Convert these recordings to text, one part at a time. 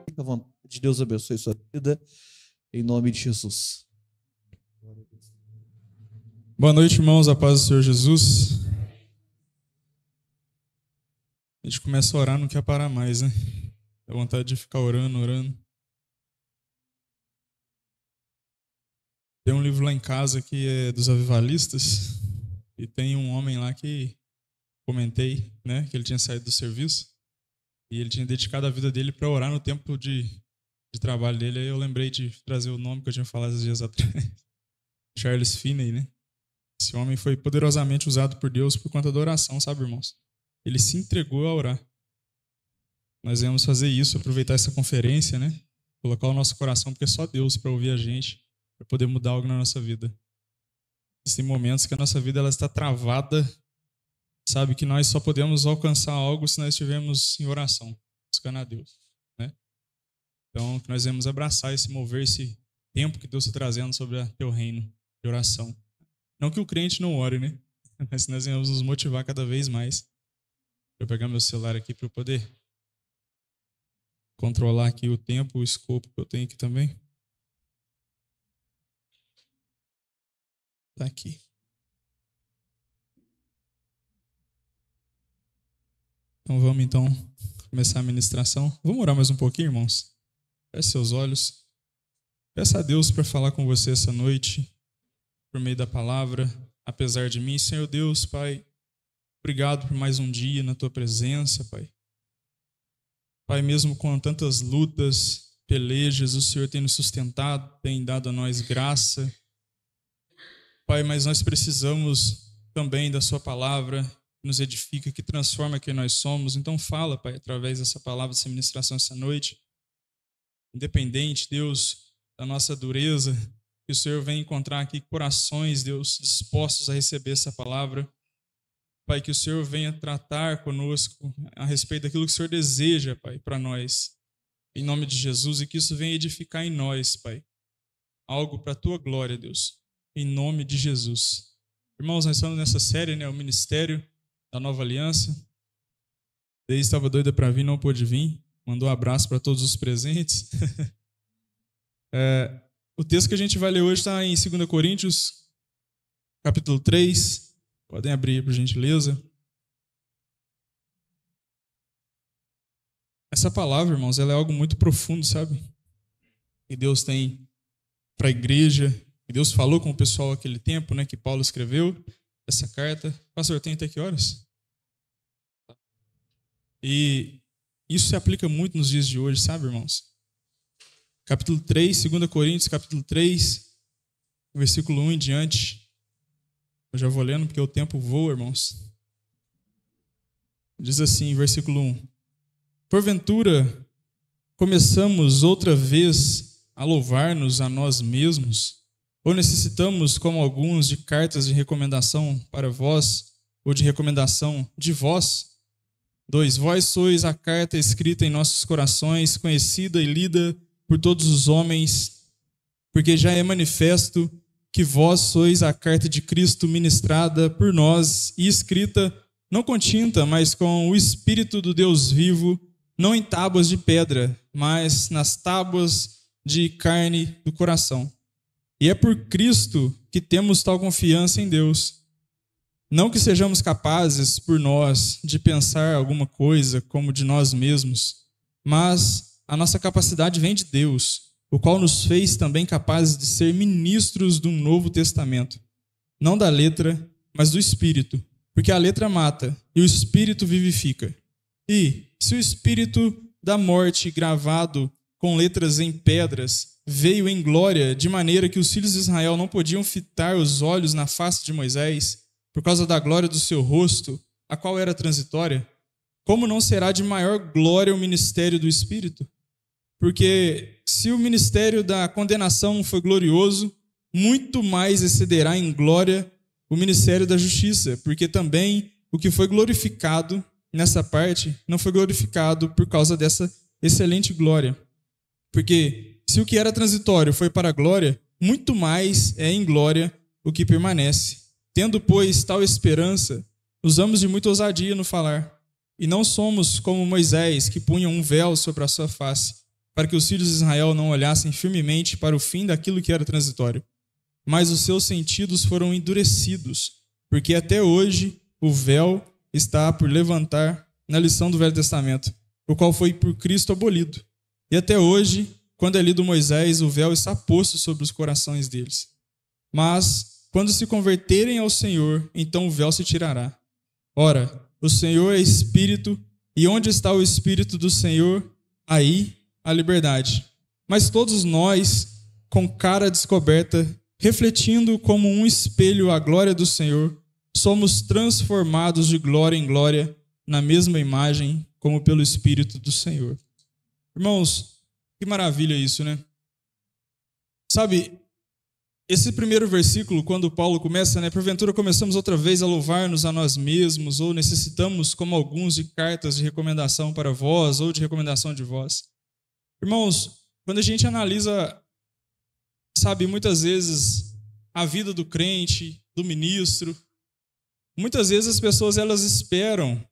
Fique à vontade, Deus abençoe sua vida, em nome de Jesus. Boa noite, irmãos, a paz do Senhor Jesus. A gente começa a orar, não quer parar mais, né? Dá vontade de ficar orando. Tem um livro lá em casa que é dos avivalistas, e tem um homem lá que comentei, né, que ele tinha saído do serviço, e ele tinha dedicado a vida dele para orar no tempo de trabalho dele. Aí eu lembrei de trazer o nome que eu tinha falado esses dias atrás. Charles Finney, né? Esse homem foi poderosamente usado por Deus por conta da oração, sabe, irmãos? Ele se entregou a orar. Nós vamos fazer isso, aproveitar essa conferência, né? Colocar o nosso coração, porque é só Deus para ouvir a gente, para poder mudar algo na nossa vida. Existem momentos que a nossa vida ela está travada, sabe? Que nós só podemos alcançar algo se nós estivermos em oração, buscando a Deus, né? Então, que nós vamos abraçar esse mover, esse tempo que Deus está trazendo sobre o teu reino de oração. Não que o crente não ore, né? Mas nós vamos nos motivar cada vez mais. Eu pegar meu celular aqui para eu poder controlar aqui o tempo, o escopo que eu tenho aqui também. Tá aqui. Então vamos começar a ministração. Vamos orar mais um pouquinho, irmãos? Feche seus olhos. Peça a Deus para falar com você essa noite, por meio da palavra, apesar de mim. Senhor Deus, Pai, obrigado por mais um dia na Tua presença, Pai. Pai, mesmo com tantas lutas, pelejas, o Senhor tem nos sustentado, tem dado a nós graça. Pai, mas nós precisamos também da Sua palavra, que nos edifica, que transforma quem nós somos. Então fala, Pai, através dessa palavra, dessa ministração essa noite. Independente, Deus, da nossa dureza, que o Senhor venha encontrar aqui corações, Deus, dispostos a receber essa palavra. Pai, que o Senhor venha tratar conosco a respeito daquilo que o Senhor deseja, Pai, para nós. Em nome de Jesus, e que isso venha edificar em nós, Pai. Algo para a Tua glória, Deus. Em nome de Jesus. Irmãos, nós estamos nessa série, né, o Ministério da Nova Aliança. Desde estava doida para vir, não pôde vir. Mandou um abraço para todos os presentes. O texto que a gente vai ler hoje está em 2 Coríntios, capítulo 3. Podem abrir, por gentileza. Essa palavra, irmãos, ela é algo muito profundo, sabe? Que Deus tem para a igreja. Que Deus falou com o pessoal naquele tempo, né, que Paulo escreveu essa carta. Pastor, tem até que horas? E isso se aplica muito nos dias de hoje, sabe, irmãos? Capítulo 3, 2 Coríntios, capítulo 3, versículo 1 em diante. Eu já vou lendo porque o tempo voa, irmãos. Diz assim, versículo 1. Porventura, começamos outra vez a louvar-nos a nós mesmos? Ou necessitamos, como alguns, de cartas de recomendação para vós, ou de recomendação de vós? 2. Vós sois a carta escrita em nossos corações, conhecida e lida por todos os homens, porque já é manifesto que vós sois a carta de Cristo ministrada por nós e escrita, não com tinta, mas com o Espírito do Deus vivo, não em tábuas de pedra, mas nas tábuas de carne do coração. E é por Cristo que temos tal confiança em Deus. Não que sejamos capazes, por nós, de pensar alguma coisa como de nós mesmos, mas a nossa capacidade vem de Deus, o qual nos fez também capazes de ser ministros do Novo Testamento. Não da letra, mas do Espírito, porque a letra mata e o Espírito vivifica. E, se o Espírito da morte gravado com letras em pedras veio em glória, de maneira que os filhos de Israel não podiam fitar os olhos na face de Moisés, por causa da glória do seu rosto, a qual era transitória, como não será de maior glória o ministério do Espírito? Porque se o ministério da condenação foi glorioso, muito mais excederá em glória o ministério da justiça, porque também o que foi glorificado nessa parte não foi glorificado por causa dessa excelente glória. Porque se o que era transitório foi para a glória, muito mais é em glória o que permanece. Tendo, pois, tal esperança, usamos de muita ousadia no falar, E não somos como Moisés, que punha um véu sobre a sua face, para que os filhos de Israel não olhassem firmemente para o fim daquilo que era transitório. Mas os seus sentidos foram endurecidos, porque até hoje o véu está por levantar na lição do Velho Testamento, o qual foi por Cristo abolido. E até hoje, quando é lido Moisés, o véu está posto sobre os corações deles. Mas, quando se converterem ao Senhor, então o véu se tirará. Ora, o Senhor é Espírito, e onde está o Espírito do Senhor, aí a liberdade. Mas todos nós, com cara descoberta, refletindo como um espelho a glória do Senhor, somos transformados de glória em glória na mesma imagem, como pelo Espírito do Senhor. Irmãos, que maravilha isso, né? Sabe, esse primeiro versículo, quando Paulo começa, né? Porventura começamos outra vez a louvar-nos a nós mesmos, ou necessitamos, como alguns, de cartas de recomendação para vós, ou de recomendação de vós. Irmãos, quando a gente analisa, sabe, muitas vezes a vida do crente, do ministro, muitas vezes as pessoas elas esperam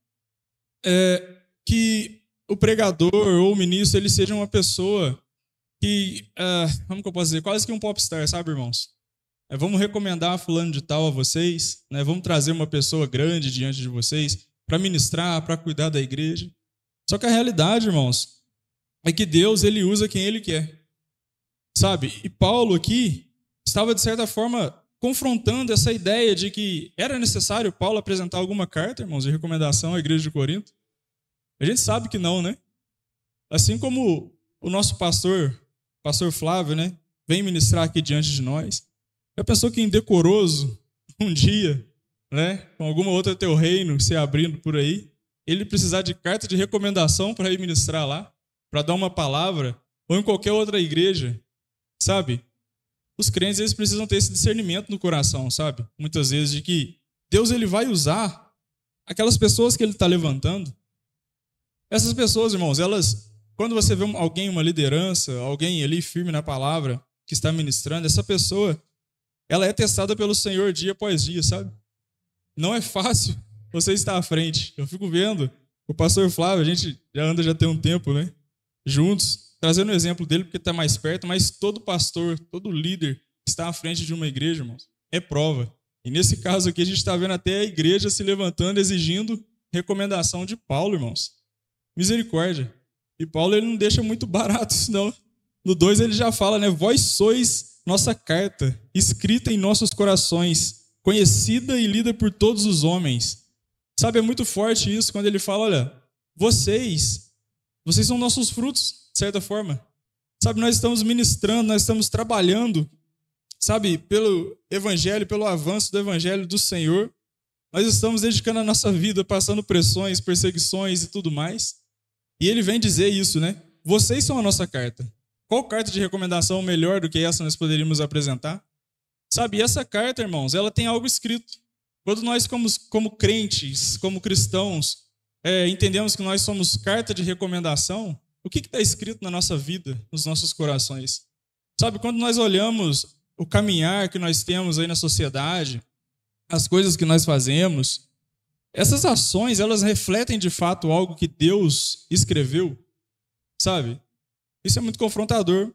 que o pregador ou o ministro ele seja uma pessoa que, como que eu posso dizer, quase que um popstar, sabe, irmãos? Vamos recomendar fulano de tal a vocês, né? Vamos trazer uma pessoa grande diante de vocês para ministrar, para cuidar da igreja. Só que a realidade, irmãos, é que Deus ele usa quem Ele quer, sabe? E Paulo aqui estava, de certa forma, confrontando essa ideia de que era necessário Paulo apresentar alguma carta, irmãos, de recomendação à igreja de Corinto. A gente sabe que não, né? Assim como o nosso pastor Flávio, né, vem ministrar aqui diante de nós. Já pensou que indecoroso, um dia, né, com alguma outra teu reino se abrindo por aí, ele precisar de carta de recomendação para ir ministrar lá, para dar uma palavra, ou em qualquer outra igreja, sabe? Os crentes, eles precisam ter esse discernimento no coração, sabe? Muitas vezes de que Deus ele vai usar aquelas pessoas que Ele está levantando. Essas pessoas, irmãos, elas, quando você vê alguém, uma liderança, alguém ali firme na palavra, que está ministrando, essa pessoa, ela é testada pelo Senhor dia após dia, sabe? Não é fácil você estar à frente. Eu fico vendo o pastor Flávio, a gente já anda já tem um tempo, né? Juntos, trazendo o exemplo dele porque está mais perto, mas todo pastor, todo líder que está à frente de uma igreja, irmãos, é prova. E nesse caso aqui a gente está vendo até a igreja se levantando, exigindo recomendação de Paulo, irmãos. Misericórdia. E Paulo ele não deixa muito barato isso não. No 2 ele já fala, né? Vós sois nossa carta, escrita em nossos corações, conhecida e lida por todos os homens. Sabe, é muito forte isso quando ele fala, olha, vocês são nossos frutos, de certa forma. Sabe, nós estamos ministrando, nós estamos trabalhando, sabe, pelo evangelho, pelo avanço do evangelho do Senhor. Nós estamos dedicando a nossa vida, passando pressões, perseguições e tudo mais. E ele vem dizer isso, né? Vocês são a nossa carta. Qual carta de recomendação melhor do que essa nós poderíamos apresentar? Sabe, e essa carta, irmãos, ela tem algo escrito. Quando nós, como crentes, como cristãos, entendemos que nós somos carta de recomendação, o que está escrito na nossa vida, nos nossos corações? Sabe, quando nós olhamos o caminhar que nós temos aí na sociedade, as coisas que nós fazemos, essas ações, elas refletem de fato algo que Deus escreveu, sabe? Isso é muito confrontador,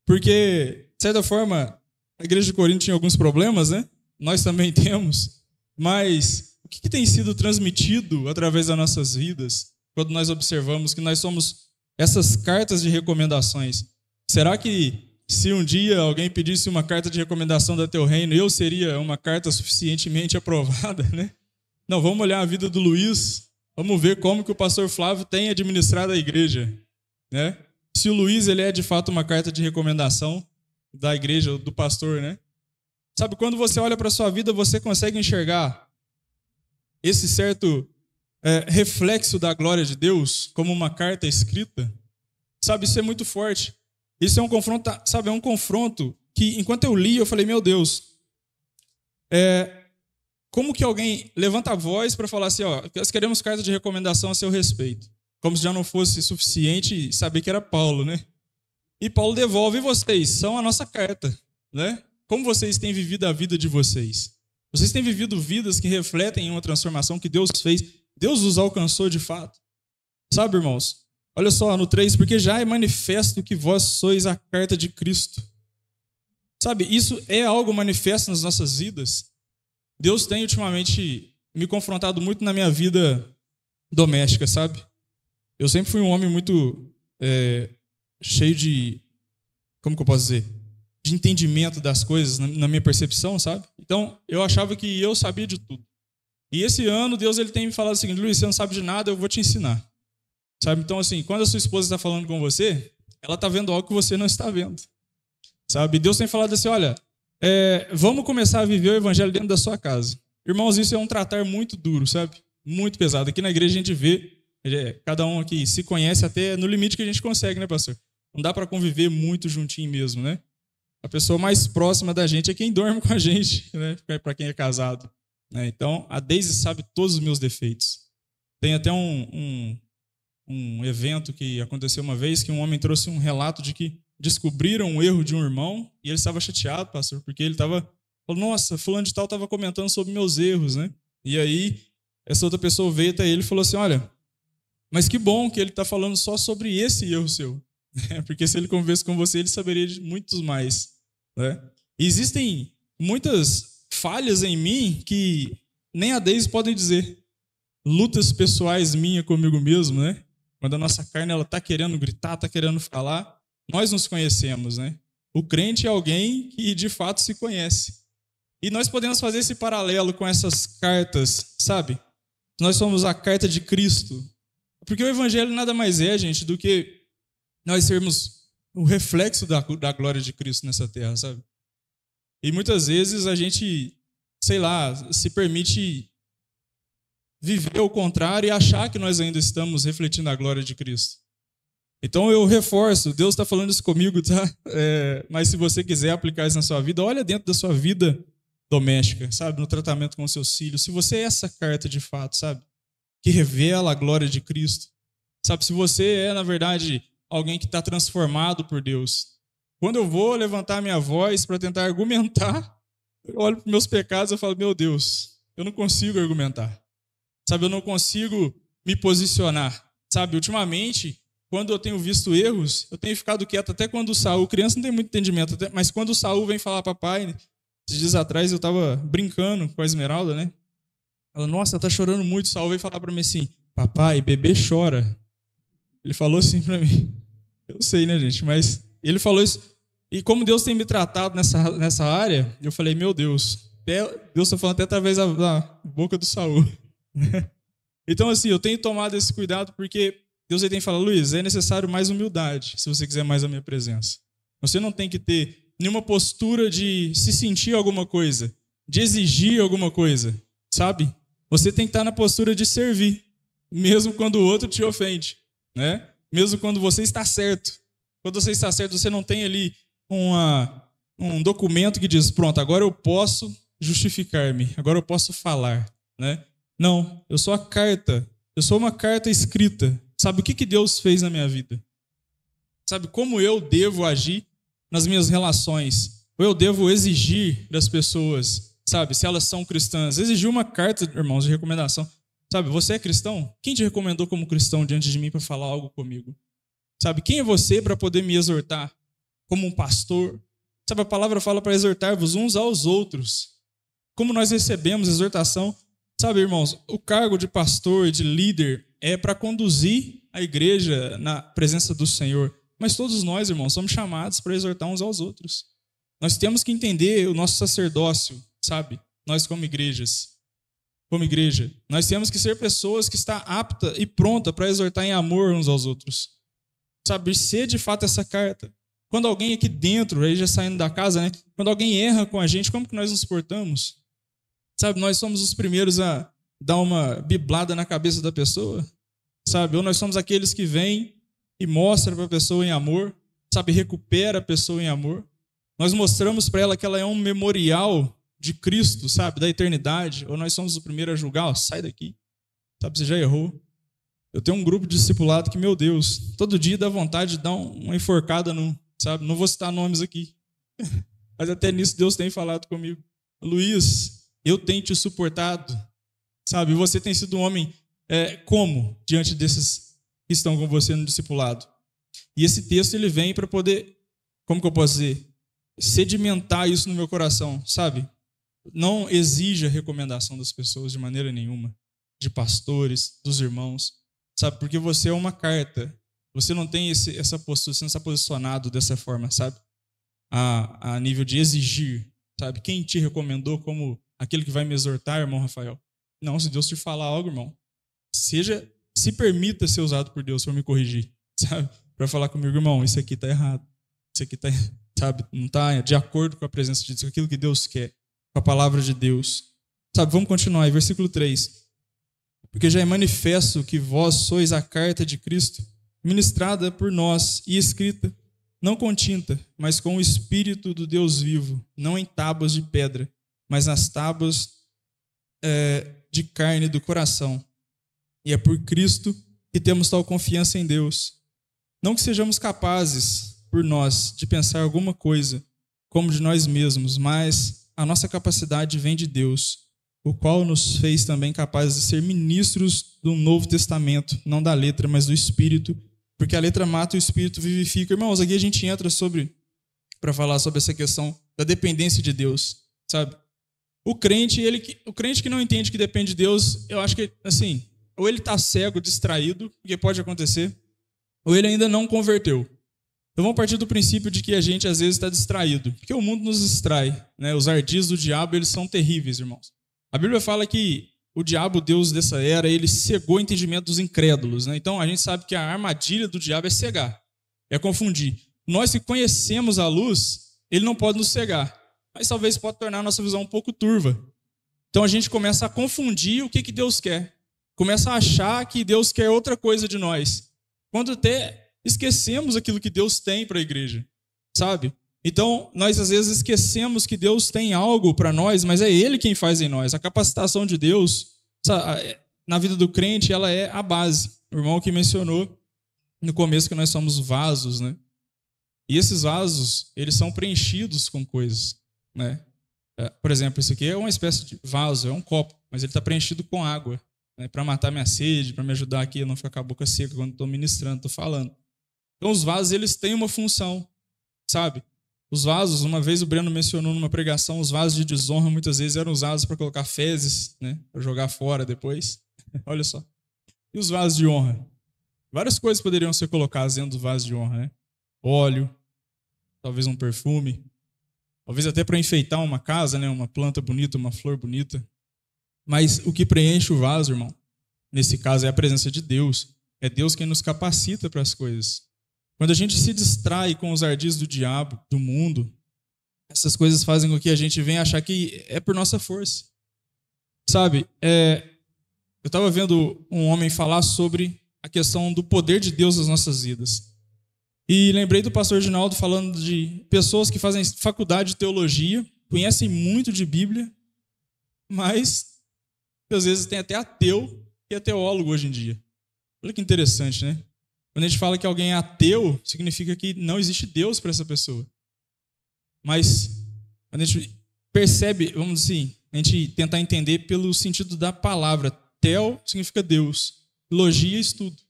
porque, de certa forma, a igreja de Corinto tinha alguns problemas, né? Nós também temos, mas o que tem sido transmitido através das nossas vidas, quando nós observamos que nós somos essas cartas de recomendações? Será que se um dia alguém pedisse uma carta de recomendação da Teu Reino, eu seria uma carta suficientemente aprovada, né? Não, vamos olhar a vida do Luiz, vamos ver como que o pastor Flávio tem administrado a igreja, né? Se o Luiz ele é de fato uma carta de recomendação da igreja, do pastor, né? Sabe, quando você olha para a sua vida, você consegue enxergar esse certo reflexo da glória de Deus como uma carta escrita? Sabe, isso é muito forte. Isso é um confronto, sabe, é um confronto que, enquanto eu li, eu falei, meu Deus, como que alguém levanta a voz para falar assim, ó, nós queremos carta de recomendação a seu respeito? Como se já não fosse suficiente saber que era Paulo, né? E Paulo devolve, vocês são a nossa carta, né? Como vocês têm vivido a vida de vocês? Vocês têm vivido vidas que refletem uma transformação que Deus fez Deus os alcançou de fato. Sabe, irmãos? Olha só, no 3, porque já é manifesto que vós sois a carta de Cristo. Sabe, isso é algo manifesto nas nossas vidas. Deus tem ultimamente me confrontado muito na minha vida doméstica, sabe? Eu sempre fui um homem muito cheio de, como que eu posso dizer? De entendimento das coisas, na minha percepção, sabe? Então, eu achava que eu sabia de tudo. E esse ano, Deus ele tem me falado o seguinte: Luiz, você não sabe de nada, eu vou te ensinar. Sabe? Então, assim, quando a sua esposa está falando com você, ela está vendo algo que você não está vendo. Sabe? Deus tem falado assim: olha, vamos começar a viver o evangelho dentro da sua casa. Irmãos, isso é um tratar muito duro, sabe? Muito pesado. Aqui na igreja a gente vê, cada um aqui se conhece até no limite que a gente consegue, né, pastor? Não dá para conviver muito juntinho mesmo, né? A pessoa mais próxima da gente é quem dorme com a gente, né? Para quem é casado. Né? Então, a Deise sabe todos os meus defeitos. Tem até um evento que aconteceu uma vez que um homem trouxe um relato de que descobriram um erro de um irmão e ele estava chateado, pastor, porque ele falou: nossa, fulano de tal estava comentando sobre meus erros, né? E aí, essa outra pessoa veio até ele e falou assim: olha, mas que bom que ele está falando só sobre esse erro seu. Porque se ele convivesse com você, ele saberia de muitos mais. Né? E existem muitas falhas em mim que nem a Deise pode dizer. Lutas pessoais minhas comigo mesmo, né? Quando a nossa carne está querendo gritar, está querendo falar, nós nos conhecemos, né? O crente é alguém que de fato se conhece. E nós podemos fazer esse paralelo com essas cartas, sabe? Nós somos a carta de Cristo. Porque o evangelho nada mais é, gente, do que nós sermos o reflexo da glória de Cristo nessa terra, sabe? E muitas vezes a gente, sei lá, se permite viver ao contrário e achar que nós ainda estamos refletindo a glória de Cristo. Então eu reforço, Deus está falando isso comigo, tá? Mas se você quiser aplicar isso na sua vida, olha dentro da sua vida doméstica, sabe? No tratamento com os seus filhos. Se você é essa carta de fato, sabe? Que revela a glória de Cristo. Sabe? Se você é, na verdade, alguém que está transformado por Deus. Quando eu vou levantar minha voz para tentar argumentar, eu olho para os meus pecados e falo: meu Deus, eu não consigo argumentar. Sabe? Eu não consigo me posicionar. Sabe? Ultimamente, quando eu tenho visto erros, eu tenho ficado quieto. Até quando o Saul, criança não tem muito entendimento, mas quando o Saul vem falar: papai, esses dias atrás eu estava brincando com a Esmeralda, né? Ela: nossa, ela está chorando muito. O Saul veio falar para mim assim: papai, bebê chora. Ele falou assim para mim. Eu sei, né, gente? Mas ele falou isso. E como Deus tem me tratado nessa área, eu falei: meu Deus, Deus está falando até através da boca do Saul. Então, assim, eu tenho tomado esse cuidado porque Deus tem falado: Luiz, é necessário mais humildade se você quiser mais a minha presença. Você não tem que ter nenhuma postura de se sentir alguma coisa, de exigir alguma coisa, sabe? Você tem que estar na postura de servir, mesmo quando o outro te ofende, né? Mesmo quando você está certo. Quando você está certo, você não tem ali um documento que diz: pronto, agora eu posso justificar-me, agora eu posso falar, né? Não, eu sou a carta, eu sou uma carta escrita. Sabe o que Deus fez na minha vida? Sabe como eu devo agir nas minhas relações? Ou eu devo exigir das pessoas, sabe, se elas são cristãs? Exigir uma carta, irmãos, de recomendação. Sabe, você é cristão? Quem te recomendou como cristão diante de mim para falar algo comigo? Sabe, quem é você para poder me exortar como um pastor? Sabe, a palavra fala para exortar-vos uns aos outros. Como nós recebemos exortação? Sabe, irmãos, o cargo de pastor e de líder é para conduzir a igreja na presença do Senhor. Mas todos nós, irmãos, somos chamados para exortar uns aos outros. Nós temos que entender o nosso sacerdócio, sabe? Nós como igreja, nós temos que ser pessoas que estão aptas e prontas para exortar em amor uns aos outros. Sabe, ser de fato essa carta. Quando alguém aqui dentro, aí já saindo da casa, né? Quando alguém erra com a gente, como que nós nos portamos? Sabe, nós somos os primeiros a dar uma biblada na cabeça da pessoa, sabe? Ou nós somos aqueles que vêm e mostram para a pessoa em amor, sabe? Recupera a pessoa em amor. Nós mostramos para ela que ela é um memorial de Cristo, sabe? Da eternidade. Ou nós somos o primeiro a julgar: ó, sai daqui, sabe? Você já errou. Eu tenho um grupo de discipulado que, meu Deus, todo dia dá vontade de dar uma enforcada sabe? Não vou citar nomes aqui. Mas até nisso Deus tem falado comigo: Luiz, eu tenho te suportado, sabe? Você tem sido um homem como diante desses que estão com você no discipulado. E esse texto ele vem para poder, como que eu posso dizer, sedimentar isso no meu coração, sabe? Não exija recomendação das pessoas de maneira nenhuma, de pastores, dos irmãos, sabe? Porque você é uma carta, você não tem essa postura, você não está posicionado dessa forma, sabe? A nível de exigir, sabe? Quem te recomendou como aquele que vai me exortar, irmão Rafael? Não, se Deus te falar algo, irmão, se permita ser usado por Deus para me corrigir, sabe? Para falar comigo, irmão, isso aqui está errado, isso aqui está, sabe? Não está de acordo com a presença de Deus, com aquilo que Deus quer, com a palavra de Deus. Sabe, vamos continuar aí, versículo 3. Porque já é manifesto que vós sois a carta de Cristo, ministrada por nós e escrita, não com tinta, mas com o Espírito do Deus vivo, não em tábuas de pedra, mas nas tábuas de carne do coração. E é por Cristo que temos tal confiança em Deus. Não que sejamos capazes, por nós, de pensar alguma coisa como de nós mesmos, mas a nossa capacidade vem de Deus, o qual nos fez também capazes de ser ministros do Novo Testamento, não da letra, mas do Espírito, porque a letra mata e o Espírito vivifica. Irmãos, aqui a gente entra para falar sobre essa questão da dependência de Deus, sabe? O crente que não entende que depende de Deus, eu acho que, assim, ou ele está cego, distraído, porque pode acontecer, ou ele ainda não converteu. Então vamos partir do princípio de que a gente às vezes está distraído, porque o mundo nos distrai, né? Os ardis do diabo, eles são terríveis, irmãos. A Bíblia fala que o diabo, Deus dessa era, ele cegou o entendimento dos incrédulos, né? Então a gente sabe que a armadilha do diabo é cegar, é confundir. Nós que conhecemos a luz, ele não pode nos cegar, mas talvez pode tornar a nossa visão um pouco turva. Então a gente começa a confundir o que Deus quer, começa a achar que Deus quer outra coisa de nós, quando até esquecemos aquilo que Deus tem para a igreja, sabe? Então, nós às vezes esquecemos que Deus tem algo para nós, mas é Ele quem faz em nós. A capacitação de Deus, na vida do crente, ela é a base. O irmão que mencionou no começo que nós somos vasos, né? E esses vasos, eles são preenchidos com coisas, né? Por exemplo, esse aqui é uma espécie de vaso, é um copo, mas ele está preenchido com água, né? Para matar minha sede, para me ajudar aqui a não ficar com a boca seca quando estou ministrando, estou falando. Então, os vasos, eles têm uma função, sabe? Os vasos, uma vez o Breno mencionou numa pregação, os vasos de desonra muitas vezes eram usados para colocar fezes, né? Para jogar fora depois. Olha só. E os vasos de honra? Várias coisas poderiam ser colocadas dentro do vaso de honra, né? Óleo, talvez um perfume, talvez até para enfeitar uma casa, né? Uma planta bonita, uma flor bonita. Mas o que preenche o vaso, irmão, nesse caso é a presença de Deus. É Deus quem nos capacita para as coisas. Quando a gente se distrai com os ardis do diabo, do mundo, essas coisas fazem com que a gente venha achar que é por nossa força. Sabe, eu estava vendo um homem falar sobre a questão do poder de Deus nas nossas vidas. E lembrei do pastor Ginaldo falando de pessoas que fazem faculdade de teologia, conhecem muito de Bíblia, mas às vezes tem até ateu e é teólogo hoje em dia. Olha que interessante, né? Quando a gente fala que alguém é ateu, significa que não existe Deus para essa pessoa. Mas quando a gente percebe, vamos dizer assim, a gente tentar entender pelo sentido da palavra. Theo significa Deus, logia, estudo.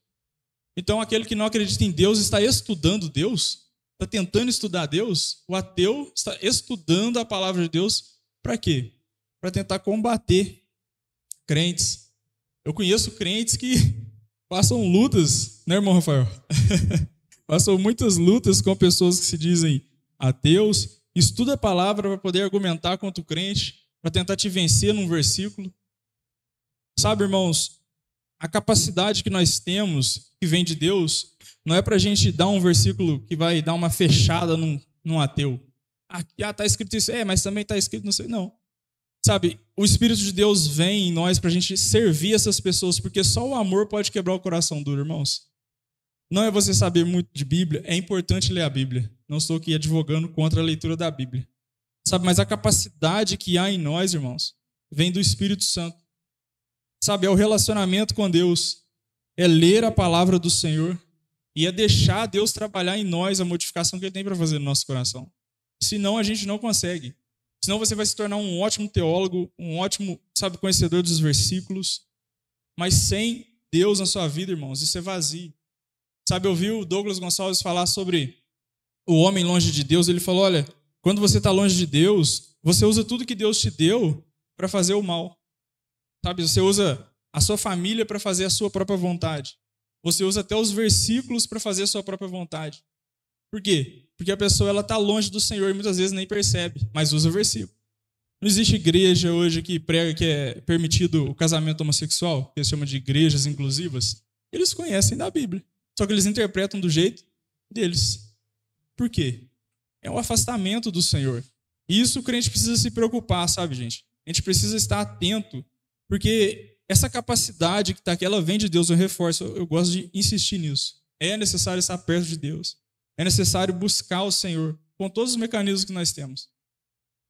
Então aquele que não acredita em Deus está estudando Deus, está tentando estudar Deus. O ateu está estudando a palavra de Deus para quê? Para tentar combater crentes. Eu conheço crentes que passam lutas, né, irmão Rafael? Passam muitas lutas com pessoas que se dizem ateus, estuda a palavra para poder argumentar contra o crente, para tentar te vencer num versículo. Sabe, irmãos, a capacidade que nós temos, que vem de Deus, não é para a gente dar um versículo que vai dar uma fechada num ateu. Está escrito isso, mas também está escrito não sei. Não. Sabe, o Espírito de Deus vem em nós para a gente servir essas pessoas, porque só o amor pode quebrar o coração duro, irmãos. Não é você saber muito de Bíblia, é importante ler a Bíblia. Não estou aqui advogando contra a leitura da Bíblia. Sabe, mas a capacidade que há em nós, irmãos, vem do Espírito Santo. Sabe, é o relacionamento com Deus, é ler a palavra do Senhor e é deixar Deus trabalhar em nós a modificação que Ele tem para fazer no nosso coração. Senão a gente não consegue. Senão você vai se tornar um ótimo teólogo, um ótimo, conhecedor dos versículos, mas sem Deus na sua vida, irmãos, isso é vazio. Sabe, eu ouvi o Douglas Gonçalves falar sobre o homem longe de Deus. Ele falou, olha, quando você está longe de Deus, você usa tudo que Deus te deu para fazer o mal. Sabe, você usa a sua família para fazer a sua própria vontade. Você usa até os versículos para fazer a sua própria vontade. Por quê? Porque a pessoa está longe do Senhor e muitas vezes nem percebe, mas usa o versículo. Não existe igreja hoje que prega que é permitido o casamento homossexual, que eles chamam de igrejas inclusivas. Eles conhecem da Bíblia, só que eles interpretam do jeito deles. Por quê? É um afastamento do Senhor. E isso o crente precisa se preocupar, sabe, gente? A gente precisa estar atento, porque essa capacidade que está aqui, ela vem de Deus, eu reforço, eu gosto de insistir nisso. É necessário estar perto de Deus. É necessário buscar o Senhor com todos os mecanismos que nós temos.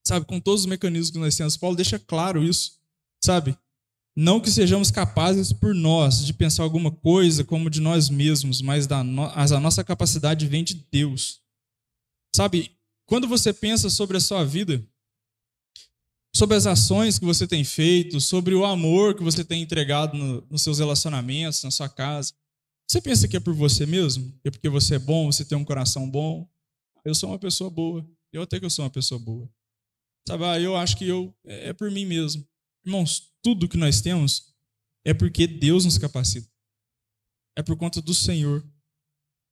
Sabe, com todos os mecanismos que nós temos. Paulo deixa claro isso, sabe? Não que sejamos capazes por nós de pensar alguma coisa como de nós mesmos, mas a nossa capacidade vem de Deus. Sabe, quando você pensa sobre a sua vida, sobre as ações que você tem feito, sobre o amor que você tem entregado nos seus relacionamentos, na sua casa, você pensa que é por você mesmo? É porque você é bom, você tem um coração bom? Eu sou uma pessoa boa. Eu até que eu sou uma pessoa boa. Sabe, eu acho que é por mim mesmo. Irmãos, tudo que nós temos é porque Deus nos capacita. É por conta do Senhor.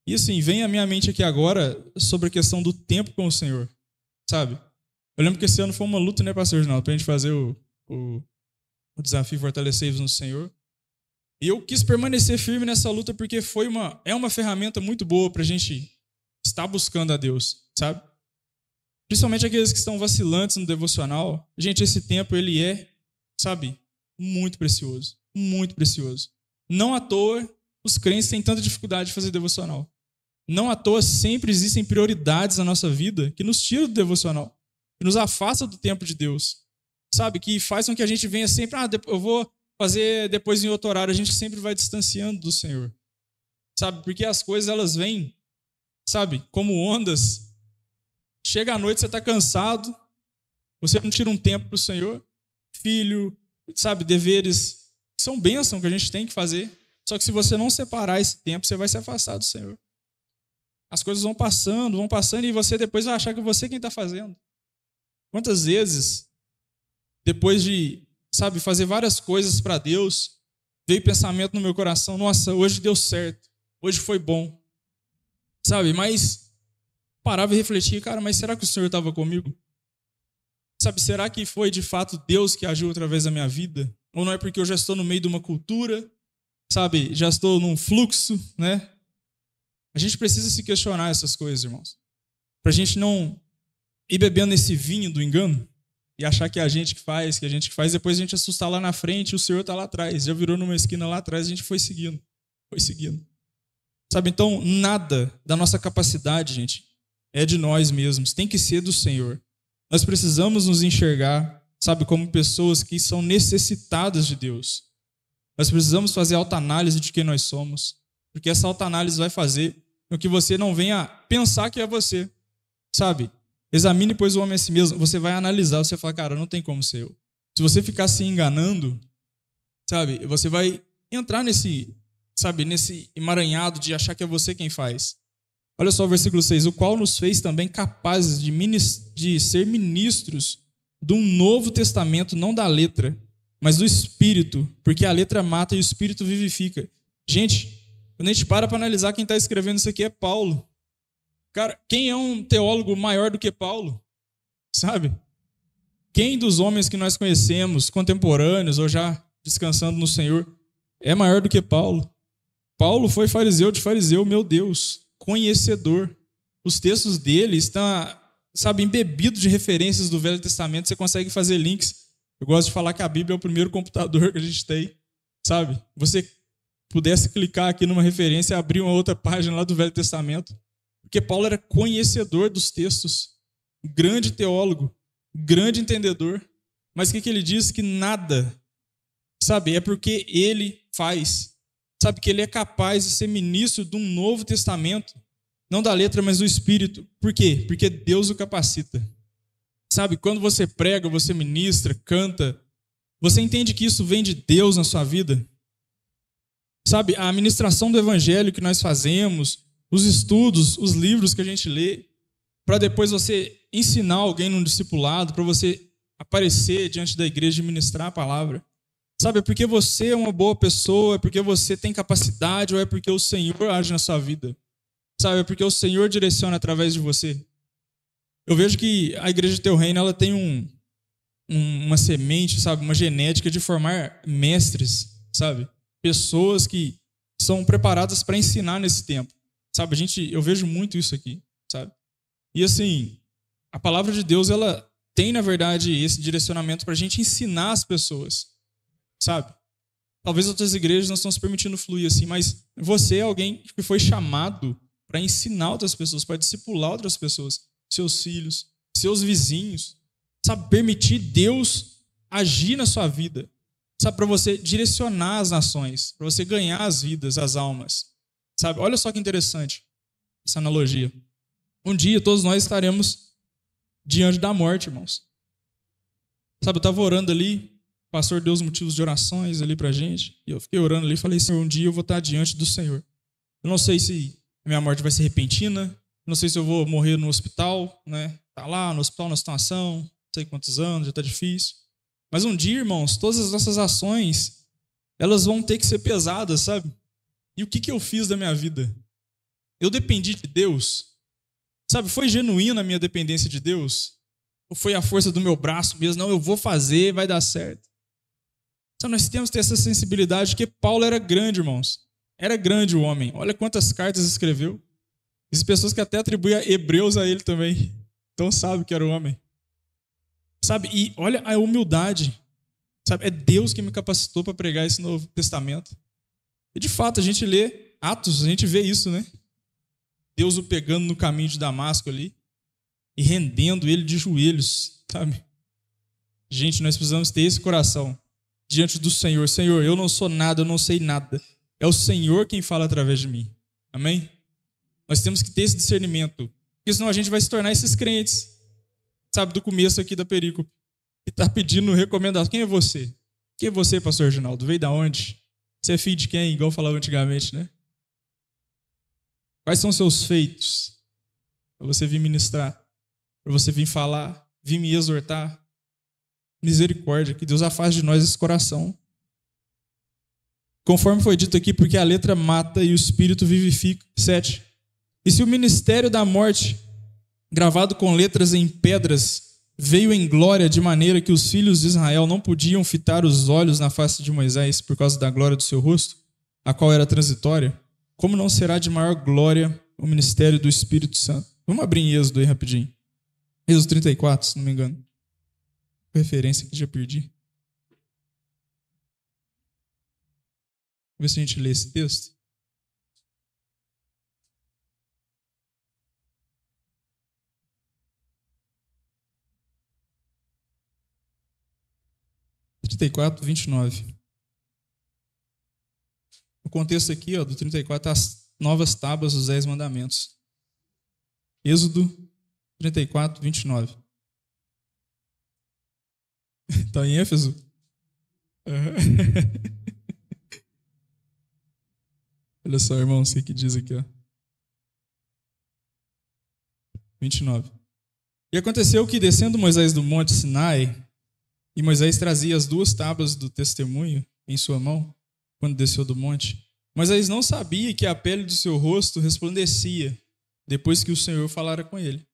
E assim, vem à minha mente aqui agora sobre a questão do tempo com o Senhor. Sabe? Eu lembro que esse ano foi uma luta, né, pastor Ginaldo, pra gente fazer o desafio Fortalecei-vos no Senhor. E eu quis permanecer firme nessa luta porque é uma ferramenta muito boa pra gente estar buscando a Deus, sabe? Principalmente aqueles que estão vacilantes no devocional. Gente, esse tempo, ele é, sabe, muito precioso. Muito precioso. Não à toa, os crentes têm tanta dificuldade de fazer devocional. Não à toa, sempre existem prioridades na nossa vida que nos tiram do devocional. Que nos afastam do tempo de Deus. Sabe, que faz com que a gente venha sempre, eu vou fazer depois em outro horário. A gente sempre vai distanciando do Senhor. Sabe, porque as coisas, elas vêm, sabe, como ondas. Chega à noite, você está cansado, você não tira um tempo para o Senhor, filho, sabe, deveres, são bênçãos que a gente tem que fazer, só que se você não separar esse tempo, você vai se afastar do Senhor. As coisas vão passando, e você depois vai achar que você é quem está fazendo. Quantas vezes, depois de, sabe, fazer várias coisas para Deus, veio pensamento no meu coração, nossa, hoje deu certo, hoje foi bom, sabe, mas parava e refletia, cara, mas será que o Senhor estava comigo? Sabe, será que foi de fato Deus que agiu através da minha vida? Ou não é porque eu já estou no meio de uma cultura, sabe, já estou num fluxo, né? A gente precisa se questionar essas coisas, irmãos. Para a gente não ir bebendo esse vinho do engano e achar que é a gente que faz, depois a gente assustar lá na frente e o Senhor está lá atrás. Já virou numa esquina lá atrás, a gente foi seguindo. Sabe, então, nada da nossa capacidade, gente, é de nós mesmos, tem que ser do Senhor. Nós precisamos nos enxergar, sabe, como pessoas que são necessitadas de Deus. Nós precisamos fazer autoanálise de quem nós somos, porque essa autoanálise vai fazer com que você não venha pensar que é você, sabe? Examine, pois, o homem a si mesmo. Você vai analisar, você vai falar, cara, não tem como ser eu. Se você ficar se enganando, sabe, você vai entrar nesse emaranhado de achar que é você quem faz. Olha só o versículo 6. O qual nos fez também capazes de ser ministros de um novo testamento, não da letra, mas do Espírito, porque a letra mata e o Espírito vivifica. Gente, quando a gente para analisar, quem está escrevendo isso aqui é Paulo. Cara, quem é um teólogo maior do que Paulo? Sabe? Quem dos homens que nós conhecemos, contemporâneos ou já descansando no Senhor, é maior do que Paulo? Paulo foi fariseu de fariseu, meu Deus, conhecedor. Os textos dele estão, sabe, embebidos de referências do Velho Testamento. Você consegue fazer links. Eu gosto de falar que a Bíblia é o primeiro computador que a gente tem, sabe? Você pudesse clicar aqui numa referência e abrir uma outra página lá do Velho Testamento. Porque Paulo era conhecedor dos textos, grande teólogo, grande entendedor. Mas o que ele diz? Que nada, sabe, é porque ele faz. Sabe, que ele é capaz de ser ministro de um novo testamento, não da letra, mas do Espírito. Por quê? Porque Deus o capacita. Sabe, quando você prega, você ministra, canta, você entende que isso vem de Deus na sua vida? Sabe, a ministração do evangelho que nós fazemos, os estudos, os livros que a gente lê, para depois você ensinar alguém num discipulado, para você aparecer diante da igreja e ministrar a palavra. Sabe, é porque você é uma boa pessoa, é porque você tem capacidade, ou é porque o Senhor age na sua vida? Sabe, é porque o Senhor direciona através de você. Eu vejo que a igreja do Teu Reino, ela tem uma semente, sabe, uma genética de formar mestres, sabe? Pessoas que são preparadas para ensinar nesse tempo. Sabe, eu vejo muito isso aqui, sabe? E assim, a palavra de Deus, ela tem, na verdade, esse direcionamento para a gente ensinar as pessoas, sabe? Talvez outras igrejas não estão se permitindo fluir assim, mas você é alguém que foi chamado para ensinar outras pessoas, para discipular outras pessoas, seus filhos, seus vizinhos, sabe? Permitir Deus agir na sua vida, sabe? Para você direcionar as nações, para você ganhar as vidas, as almas, sabe? Olha só que interessante essa analogia. Um dia todos nós estaremos diante da morte, irmãos. Sabe, eu estava orando ali, o pastor deu os motivos de orações ali pra gente, e eu fiquei orando ali e falei, Senhor, um dia eu vou estar diante do Senhor. Eu não sei se a minha morte vai ser repentina, não sei se eu vou morrer no hospital, né? Tá lá no hospital, na situação, não sei quantos anos, já tá difícil. Mas um dia, irmãos, todas as nossas ações, elas vão ter que ser pesadas, sabe? E o que eu fiz da minha vida? Eu dependi de Deus? Sabe, foi genuína a minha dependência de Deus? Ou foi a força do meu braço mesmo? Não, eu vou fazer, vai dar certo. Sabe, nós temos que ter essa sensibilidade, porque Paulo era grande, irmãos. Era grande o homem. Olha quantas cartas escreveu. Existem pessoas que até atribuem Hebreus a ele também. Então sabe que era o homem. Sabe, e olha a humildade. Sabe, é Deus que me capacitou para pregar esse Novo Testamento. E de fato, a gente lê Atos, a gente vê isso, né? Deus o pegando no caminho de Damasco ali e rendendo ele de joelhos, sabe? Gente, nós precisamos ter esse coração diante do Senhor. Senhor, eu não sou nada, eu não sei nada. É o Senhor quem fala através de mim. Amém? Nós temos que ter esse discernimento, porque senão a gente vai se tornar esses crentes, sabe, do começo aqui da perícope, que está pedindo recomendação. Quem é você? Quem é você, pastor Reginaldo? Veio da onde? Você é filho de quem? Igual falava antigamente, né? Quais são os seus feitos? Para você vir ministrar, para você vir falar, vir me exortar. Misericórdia, que Deus afaste de nós esse coração. Conforme foi dito aqui, porque a letra mata e o espírito vivifica. 7. E se o ministério da morte, gravado com letras em pedras, veio em glória de maneira que os filhos de Israel não podiam fitar os olhos na face de Moisés por causa da glória do seu rosto, a qual era transitória, como não será de maior glória o ministério do Espírito Santo? Vamos abrir em Êxodo aí rapidinho. Êxodo 34, se não me engano. Referência que já perdi. Vamos ver se a gente lê esse texto. (34, 29). O contexto aqui, ó, do 34, as novas tábuas dos 10 mandamentos. Êxodo 34, 29. Está em Éfeso? Olha só, irmãos, o que diz aqui, ó. 29. E aconteceu que, descendo Moisés do monte Sinai, e Moisés trazia as 2 tábuas do testemunho em sua mão, quando desceu do monte, Moisés não sabia que a pele do seu rosto resplandecia, depois que o Senhor falara com ele.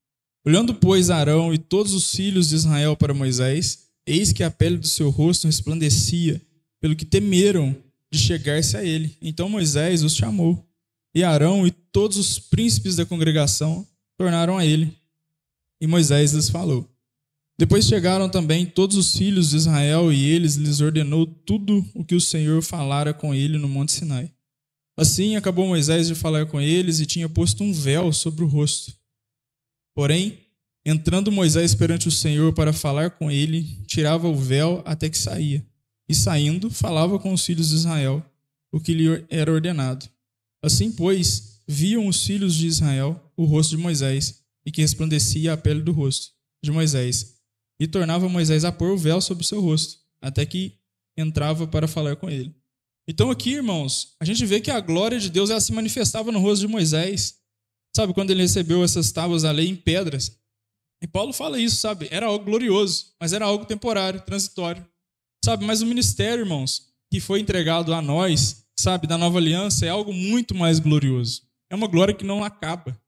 Olhando, pois, Arão e todos os filhos de Israel para Moisés, eis que a pele do seu rosto resplandecia, pelo que temeram de chegar-se a ele. Então Moisés os chamou, e Arão e todos os príncipes da congregação tornaram a ele. E Moisés lhes falou. Depois chegaram também todos os filhos de Israel, e eles lhes ordenou tudo o que o Senhor falara com ele no monte Sinai. Assim acabou Moisés de falar com eles, e tinha posto um véu sobre o rosto. Porém, entrando Moisés perante o Senhor para falar com ele, tirava o véu até que saía. E saindo, falava com os filhos de Israel, o que lhe era ordenado. Assim, pois, viam os filhos de Israel o rosto de Moisés, e que resplandecia a pele do rosto de Moisés. E tornava Moisés a pôr o véu sobre o seu rosto, até que entrava para falar com ele. Então aqui, irmãos, a gente vê que a glória de Deus ela se manifestava no rosto de Moisés. Sabe, quando ele recebeu essas tábuas da lei em pedras. E Paulo fala isso, sabe? Era algo glorioso, mas era algo temporário, transitório. Sabe, mas o ministério, irmãos, que foi entregado a nós, sabe, da nova aliança, é algo muito mais glorioso. É uma glória que não acaba.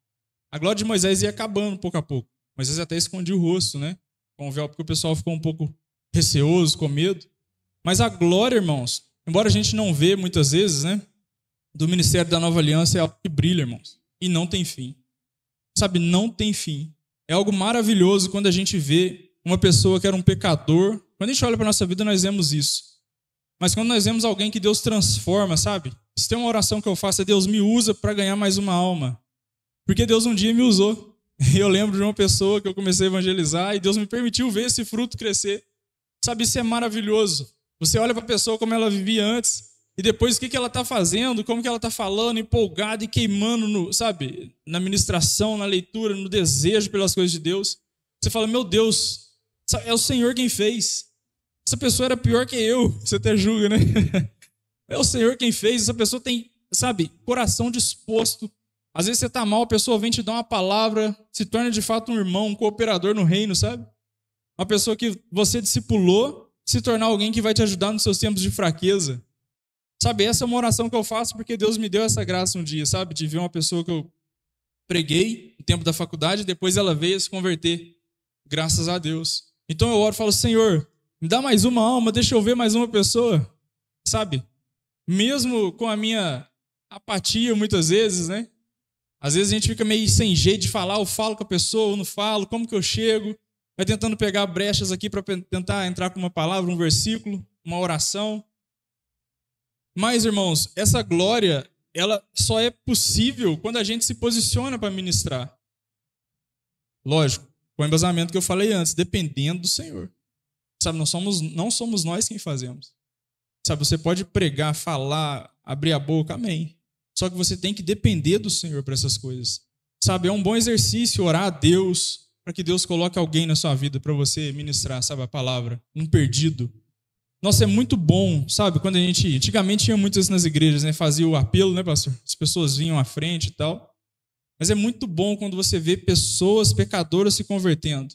A glória de Moisés ia acabando pouco a pouco. Moisés até escondia o rosto, né? Com o véu, porque o pessoal ficou um pouco receoso, com medo. Mas a glória, irmãos, embora a gente não vê muitas vezes, né? Do ministério da nova aliança é algo que brilha, irmãos. E não tem fim. Sabe, não tem fim. É algo maravilhoso quando a gente vê uma pessoa que era um pecador. Quando a gente olha para a nossa vida, nós vemos isso. Mas quando nós vemos alguém que Deus transforma, sabe? Se tem uma oração que eu faço é Deus me usa para ganhar mais uma alma. Porque Deus um dia me usou. Eu lembro de uma pessoa que eu comecei a evangelizar e Deus me permitiu ver esse fruto crescer. Sabe, isso é maravilhoso. Você olha para a pessoa como ela vivia antes e depois o que ela está fazendo, como que ela está falando, empolgada e queimando, sabe, na ministração, na leitura, no desejo pelas coisas de Deus. Você fala, meu Deus, é o Senhor quem fez. Essa pessoa era pior que eu. Você até julga, né? É o Senhor quem fez. Essa pessoa tem, sabe, coração disposto. Às vezes você está mal, a pessoa vem te dar uma palavra, se torna de fato um irmão, um cooperador no reino, sabe? Uma pessoa que você discipulou, se tornar alguém que vai te ajudar nos seus tempos de fraqueza. Sabe, essa é uma oração que eu faço porque Deus me deu essa graça um dia, sabe? De ver uma pessoa que eu preguei no tempo da faculdade, depois ela veio a se converter. Graças a Deus. Então eu oro e falo, Senhor, me dá mais uma alma, deixa eu ver mais uma pessoa. Sabe? Mesmo com a minha apatia muitas vezes, né? Às vezes a gente fica meio sem jeito de falar, eu falo com a pessoa, eu não falo, como que eu chego? Vai tentando pegar brechas aqui para tentar entrar com uma palavra, um versículo, uma oração. Mas, irmãos, essa glória, ela só é possível quando a gente se posiciona para ministrar. Lógico, com o embasamento que eu falei antes, dependendo do Senhor. Sabe, não somos nós quem fazemos. Sabe, você pode pregar, falar, abrir a boca, amém. Só que você tem que depender do Senhor para essas coisas. Sabe, é um bom exercício orar a Deus, para que Deus coloque alguém na sua vida para você ministrar, sabe, a palavra, um perdido. Nossa, é muito bom, sabe, quando a gente, antigamente tinha muito isso nas igrejas, né, fazia o apelo, né, pastor? As pessoas vinham à frente e tal. Mas é muito bom quando você vê pessoas pecadoras se convertendo.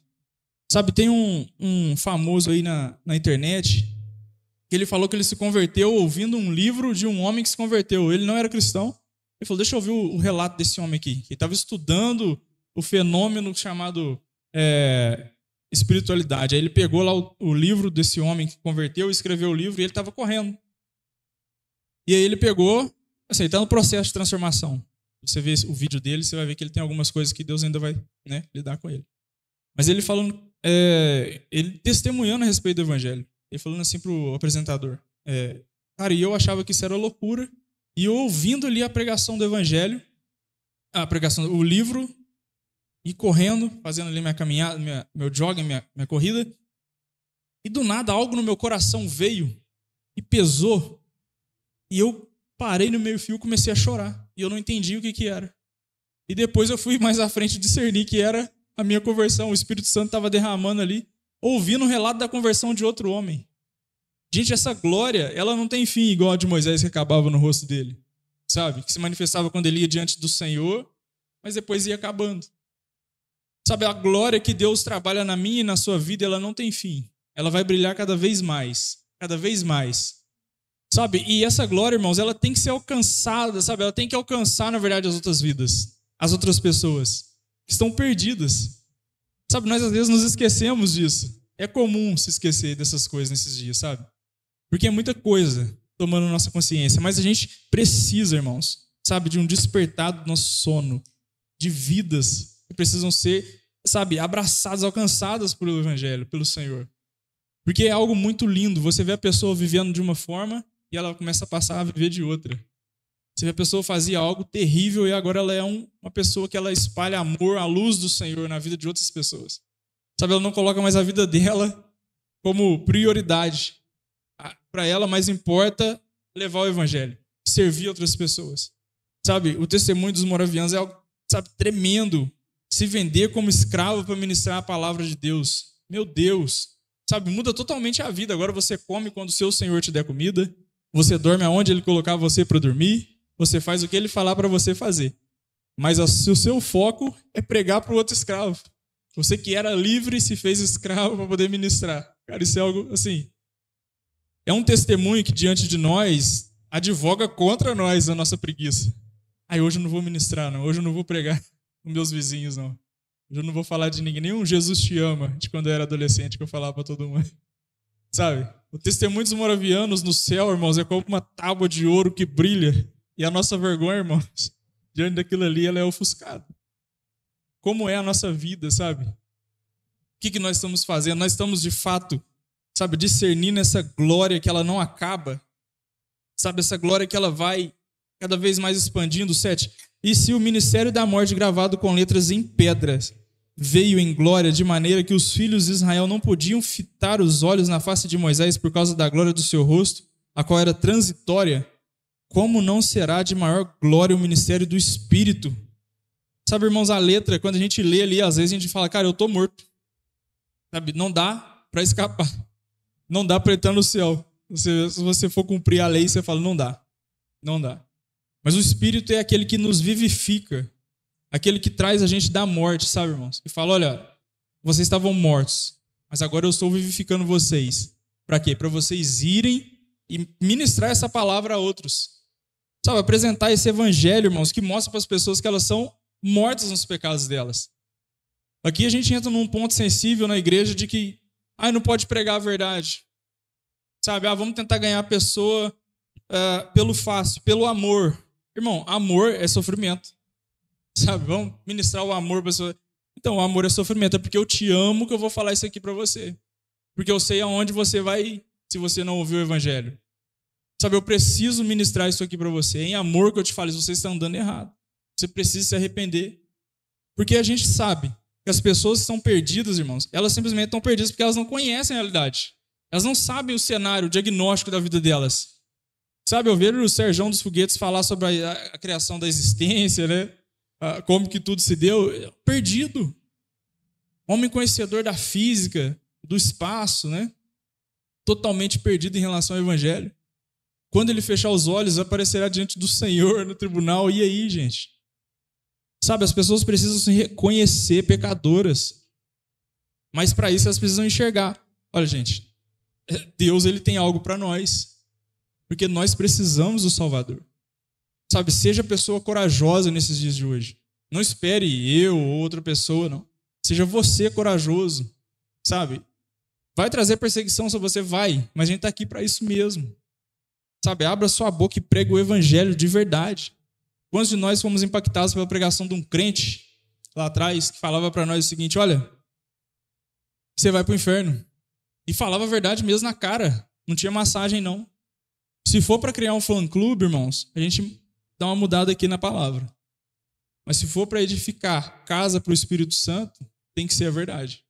Sabe, tem um famoso aí na internet, que ele falou que ele se converteu ouvindo um livro de um homem que se converteu. Ele não era cristão. Ele falou, deixa eu ouvir o relato desse homem aqui. Ele estava estudando o fenômeno chamado espiritualidade. Aí ele pegou lá o livro desse homem que converteu, escreveu o livro e ele estava correndo. E aí ele pegou, assim, ele está no processo de transformação. Você vê o vídeo dele, você vai ver que ele tem algumas coisas que Deus ainda vai, né, lidar com ele. Mas ele falando, ele testemunhando a respeito do evangelho. Ele falando assim pro apresentador, cara, e eu achava que isso era loucura, e eu ouvindo ali a pregação do evangelho, o livro, e correndo, fazendo ali minha caminhada, meu jogging, minha corrida, e do nada algo no meu coração veio e pesou, e eu parei no meio-fio e comecei a chorar, e eu não entendi o que era. E depois eu fui mais à frente discernir que era a minha conversão, o Espírito Santo estava derramando ali, ouvindo o relato da conversão de outro homem. Gente, essa glória, ela não tem fim igual a de Moisés que acabava no rosto dele, sabe? Que se manifestava quando ele ia diante do Senhor, mas depois ia acabando. Sabe, a glória que Deus trabalha na minha e na sua vida, ela não tem fim. Ela vai brilhar cada vez mais, cada vez mais. Sabe, e essa glória, irmãos, ela tem que ser alcançada, sabe? Ela tem que alcançar, na verdade, as outras vidas, as outras pessoas que estão perdidas. Sabe, nós às vezes nos esquecemos disso. É comum se esquecer dessas coisas nesses dias, sabe? Porque é muita coisa tomando nossa consciência. Mas a gente precisa, irmãos, sabe, de um despertar do nosso sono, de vidas que precisam ser, sabe, abraçadas, alcançadas pelo Evangelho, pelo Senhor. Porque é algo muito lindo. Você vê a pessoa vivendo de uma forma e ela começa a passar a viver de outra. Você vê a pessoa fazia algo terrível e agora ela é uma pessoa que ela espalha amor, a luz do Senhor na vida de outras pessoas. Sabe, ela não coloca mais a vida dela como prioridade. Para ela mais importa levar o evangelho, servir outras pessoas. Sabe, o testemunho dos moravianos é algo, sabe, tremendo. Se vender como escravo para ministrar a palavra de Deus. Meu Deus. Sabe, muda totalmente a vida. Agora você come quando o seu Senhor te der comida. Você dorme aonde ele colocar você para dormir, você faz o que ele falar para você fazer. Você faz o que ele falar para você fazer. Mas se o seu foco é pregar para o outro escravo, você que era livre se fez escravo para poder ministrar. Cara, isso é algo assim. É um testemunho que diante de nós advoga contra nós a nossa preguiça. Hoje eu não vou ministrar, não. Hoje eu não vou pregar com meus vizinhos, não. Hoje eu não vou falar de ninguém. Nenhum Jesus te ama, de quando eu era adolescente, que eu falava para todo mundo. Sabe? O testemunho dos moravianos no céu, irmãos, é como uma tábua de ouro que brilha. E a nossa vergonha, irmãos, diante daquilo ali, ela é ofuscada. Como é a nossa vida, sabe? O que nós estamos fazendo? Nós estamos, de fato, sabe, discernindo essa glória que ela não acaba. Sabe, essa glória que ela vai cada vez mais expandindo. 7. E se o ministério da morte gravado com letras em pedras veio em glória de maneira que os filhos de Israel não podiam fitar os olhos na face de Moisés por causa da glória do seu rosto, a qual era transitória, como não será de maior glória o ministério do Espírito? Sabe, irmãos, a letra, quando a gente lê ali, às vezes a gente fala, cara, eu tô morto. Sabe, não dá para escapar. Não dá para entrar no céu. Se você for cumprir a lei, você fala, não dá. Não dá. Mas o Espírito é aquele que nos vivifica. Aquele que traz a gente da morte, sabe, irmãos? E fala, olha, vocês estavam mortos, mas agora eu estou vivificando vocês. Para quê? Para vocês irem e ministrar essa palavra a outros. Sabe, apresentar esse evangelho, irmãos, que mostra para as pessoas que elas são mortas nos pecados delas. Aqui a gente entra num ponto sensível na igreja de que, não pode pregar a verdade. Sabe, vamos tentar ganhar a pessoa pelo fácil, pelo amor. Irmão, amor é sofrimento. Sabe, vamos ministrar o amor para a pessoa. Então, o amor é sofrimento, é porque eu te amo que eu vou falar isso aqui para você. Porque eu sei aonde você vai ir, se você não ouviu o evangelho. Sabe, eu preciso ministrar isso aqui para você. É em amor que eu te falo, você está andando errado. Você precisa se arrepender. Porque a gente sabe que as pessoas que estão perdidas, irmãos, elas simplesmente estão perdidas porque elas não conhecem a realidade. Elas não sabem o cenário, o diagnóstico da vida delas. Sabe, eu vejo o Serjão dos Foguetes falar sobre a criação da existência, né? Como que tudo se deu. Perdido. Homem conhecedor da física, do espaço, né? Totalmente perdido em relação ao evangelho. Quando ele fechar os olhos, aparecerá diante do Senhor no tribunal. E aí, gente? Sabe, as pessoas precisam se reconhecer pecadoras. Mas para isso elas precisam enxergar. Olha, gente, Deus ele tem algo para nós. Porque nós precisamos do Salvador. Sabe, seja pessoa corajosa nesses dias de hoje. Não espere eu ou outra pessoa, não. Seja você corajoso, sabe? Vai trazer perseguição se você vai, mas a gente está aqui para isso mesmo. Sabe, abra sua boca e prega o evangelho de verdade. Quantos de nós fomos impactados pela pregação de um crente lá atrás que falava para nós o seguinte, olha, você vai para o inferno. E falava a verdade mesmo na cara, não tinha massagem não. Se for para criar um fã-clube, irmãos, a gente dá uma mudada aqui na palavra. Mas se for para edificar casa para o Espírito Santo, tem que ser a verdade.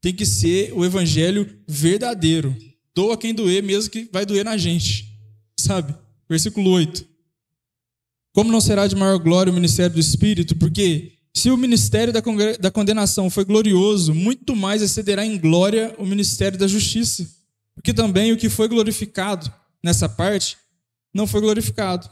Tem que ser o evangelho verdadeiro. Doa quem doer, mesmo que vai doer na gente. Sabe? Versículo 8. Como não será de maior glória o ministério do Espírito? Porque se o ministério da condenação foi glorioso, muito mais excederá em glória o ministério da justiça. Porque também o que foi glorificado nessa parte não foi glorificado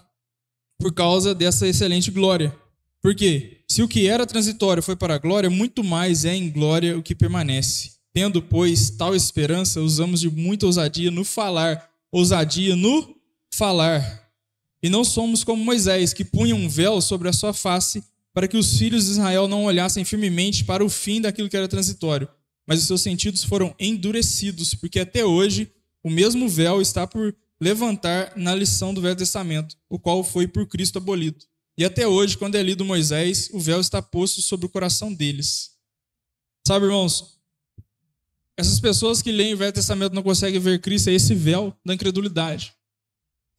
por causa dessa excelente glória. Por quê? Se o que era transitório foi para a glória, muito mais é em glória o que permanece. Tendo, pois, tal esperança, usamos de muita ousadia no falar. Ousadia no falar. E não somos como Moisés, que punha um véu sobre a sua face, para que os filhos de Israel não olhassem firmemente para o fim daquilo que era transitório. Mas os seus sentidos foram endurecidos, porque até hoje o mesmo véu está por levantar na lição do Velho Testamento, o qual foi por Cristo abolido. E até hoje, quando é lido Moisés, o véu está posto sobre o coração deles. Sabe, irmãos, essas pessoas que leem o Velho Testamento não conseguem ver Cristo, é esse véu da incredulidade.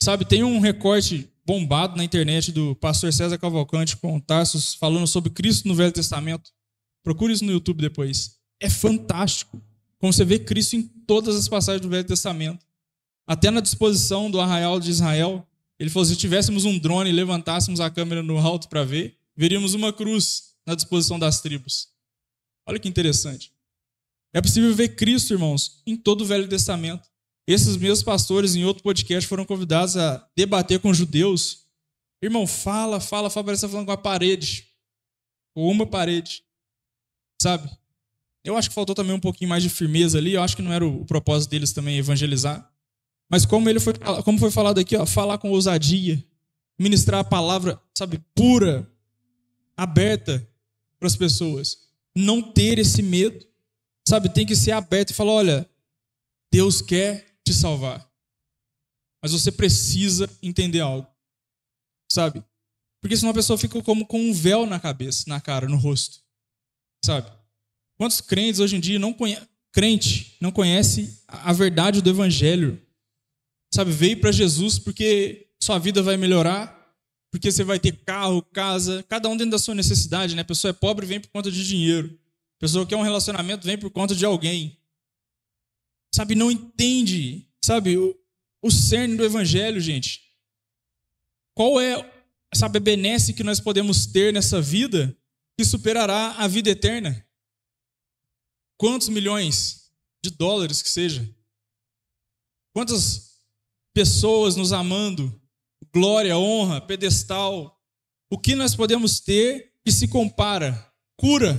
Sabe, tem um recorte bombado na internet do pastor César Cavalcante com Tarsos falando sobre Cristo no Velho Testamento. Procure isso no YouTube depois. É fantástico como você vê Cristo em todas as passagens do Velho Testamento. Até na disposição do arraial de Israel, ele falou, se tivéssemos um drone e levantássemos a câmera no alto para ver, veríamos uma cruz na disposição das tribos. Olha que interessante. É possível ver Cristo, irmãos, em todo o Velho Testamento. Esses mesmos pastores, em outro podcast, foram convidados a debater com judeus. Irmão, fala, parece que está falando com a parede. Com uma parede. Sabe? Eu acho que faltou também um pouquinho mais de firmeza ali. Eu acho que não era o propósito deles também evangelizar. Mas como foi falado aqui, ó, falar com ousadia, ministrar a palavra, sabe, pura, aberta para as pessoas. Não ter esse medo, sabe, tem que ser aberto e falar, olha, Deus quer te salvar. Mas você precisa entender algo, sabe? Porque senão a pessoa fica como com um véu na cabeça, na cara, no rosto, sabe? Quantos crentes hoje em dia não conhece a verdade do evangelho? Sabe, veio para Jesus porque sua vida vai melhorar, porque você vai ter carro, casa, cada um dentro da sua necessidade, né? A pessoa é pobre, vem por conta de dinheiro. A pessoa quer um relacionamento, vem por conta de alguém. Sabe, não entende, sabe, o cerne do evangelho, gente. Qual é, sabe, a benesse que nós podemos ter nessa vida que superará a vida eterna? Quantos milhões de dólares que seja? Quantas pessoas nos amando? Glória, honra, pedestal. O que nós podemos ter que se compara? Cura.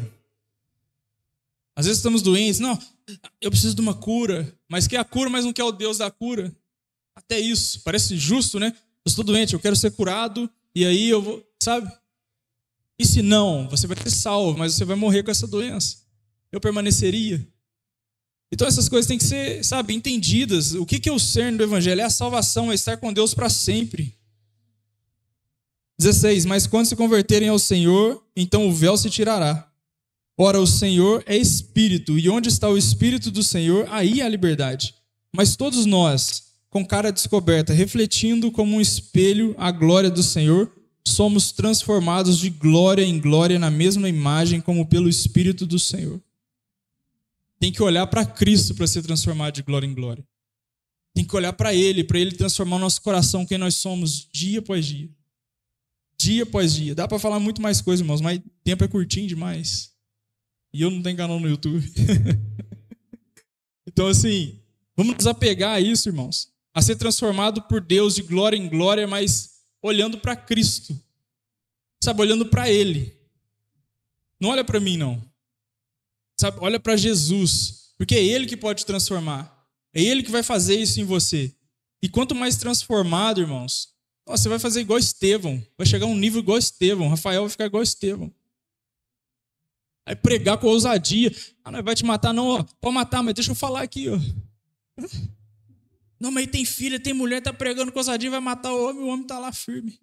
Às vezes estamos doentes. Não, eu preciso de uma cura. Mas quer a cura, mas não quer o Deus da cura. Até isso. Parece justo, né? Eu estou doente, eu quero ser curado. E aí eu vou, sabe? E se não, você vai ser salvo, mas você vai morrer com essa doença. Eu permaneceria. Então essas coisas têm que ser, sabe, entendidas. O que é o cerne do evangelho? É a salvação, é estar com Deus para sempre. 16. Mas quando se converterem ao Senhor, então o véu se tirará. Ora, o Senhor é Espírito, e onde está o Espírito do Senhor, aí há liberdade. Mas todos nós, com cara descoberta, refletindo como um espelho a glória do Senhor, somos transformados de glória em glória na mesma imagem como pelo Espírito do Senhor. Tem que olhar para Cristo para ser transformado de glória em glória. Tem que olhar para Ele transformar o nosso coração, quem nós somos, dia após dia. Dia após dia. Dá para falar muito mais coisas, irmãos, mas o tempo é curtinho demais. E eu não tenho canal no YouTube. Então, assim, vamos nos apegar a isso, irmãos. A ser transformado por Deus de glória em glória, mas olhando para Cristo. Sabe, olhando para Ele. Não olha para mim, não. Sabe, olha para Jesus, porque é Ele que pode te transformar. É Ele que vai fazer isso em você. E quanto mais transformado, irmãos, você vai fazer igual Estevão. Vai chegar a um nível igual Estevão. Rafael vai ficar igual Estevão. Aí pregar com ousadia. Ah, não vai te matar, não. Ó. Pode matar, mas deixa eu falar aqui. Ó. Não, mas tem filha, tem mulher, tá pregando com ousadia, vai matar o homem tá lá firme.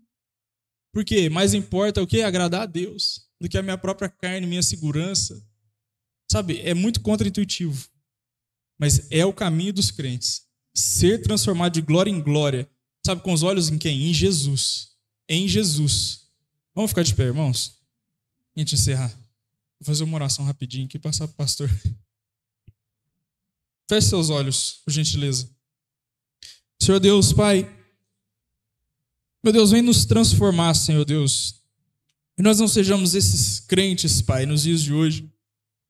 Por quê? Mais importa o quê? Agradar a Deus do que a minha própria carne, minha segurança. Sabe, é muito contraintuitivo, mas é o caminho dos crentes. Ser transformado de glória em glória, sabe, com os olhos em quem? Em Jesus. Em Jesus. Vamos ficar de pé, irmãos? A gente encerrar. Vou fazer uma oração rapidinho aqui e passar para o pastor. Feche seus olhos, por gentileza. Senhor Deus, Pai, meu Deus, vem nos transformar, Senhor Deus. E nós não sejamos esses crentes, Pai, nos dias de hoje,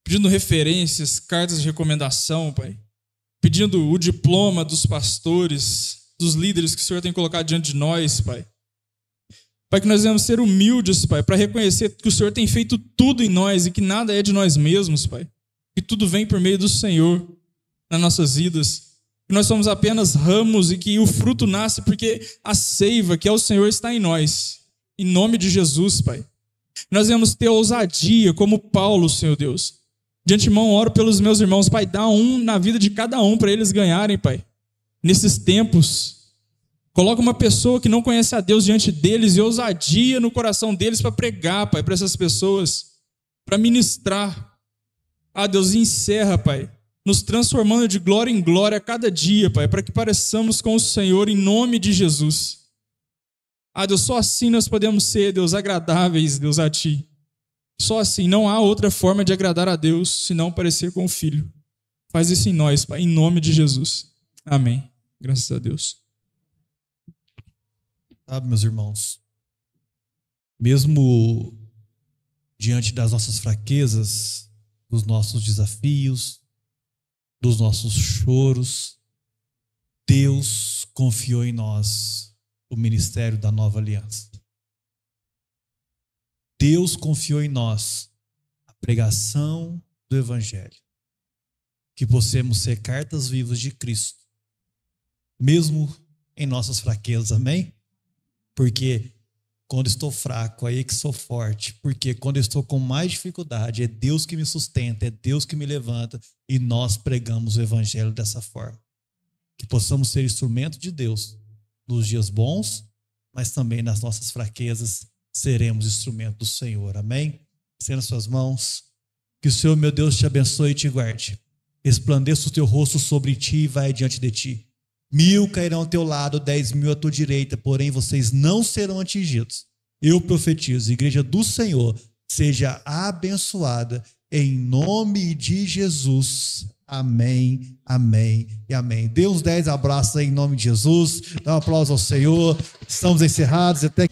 pedindo referências, cartas de recomendação, Pai. Pedindo o diploma dos pastores, dos líderes que o Senhor tem colocado diante de nós, Pai. Pai, que nós devemos ser humildes, Pai, para reconhecer que o Senhor tem feito tudo em nós e que nada é de nós mesmos, Pai. Que tudo vem por meio do Senhor nas nossas vidas. Que nós somos apenas ramos e que o fruto nasce porque a seiva, que é o Senhor, está em nós. Em nome de Jesus, Pai. Nós devemos ter ousadia, como Paulo, Senhor Deus. De antemão, oro pelos meus irmãos, Pai, dá um na vida de cada um para eles ganharem, Pai. Nesses tempos, coloca uma pessoa que não conhece a Deus diante deles e ousadia no coração deles para pregar, Pai, para essas pessoas, para ministrar. Ah, Deus, encerra, Pai, nos transformando de glória em glória a cada dia, Pai, para que pareçamos com o Senhor em nome de Jesus. Ah, Deus, só assim nós podemos ser, Deus, agradáveis, Deus, a Ti. Só assim, não há outra forma de agradar a Deus senão parecer com o Filho. Faz isso em nós, Pai, em nome de Jesus. Amém. Graças a Deus. Sabe, meus irmãos, mesmo diante das nossas fraquezas, dos nossos desafios, dos nossos choros, Deus confiou em nós o ministério da nova aliança. Deus confiou em nós a pregação do Evangelho. Que possamos ser cartas vivas de Cristo, mesmo em nossas fraquezas, amém? Porque quando estou fraco, aí é que sou forte. Porque quando estou com mais dificuldade, é Deus que me sustenta, é Deus que me levanta, e nós pregamos o Evangelho dessa forma. Que possamos ser instrumento de Deus nos dias bons, mas também nas nossas fraquezas seremos instrumento do Senhor, amém? Estenda suas mãos, que o Senhor, meu Deus, te abençoe e te guarde. Resplandeça o teu rosto sobre ti e vai diante de ti. 1000 cairão ao teu lado, 10.000 à tua direita, porém vocês não serão atingidos. Eu profetizo, igreja do Senhor, seja abençoada em nome de Jesus. Amém, amém e amém. Dê uns 10 abraços aí em nome de Jesus. Dá um aplauso ao Senhor. Estamos encerrados. Até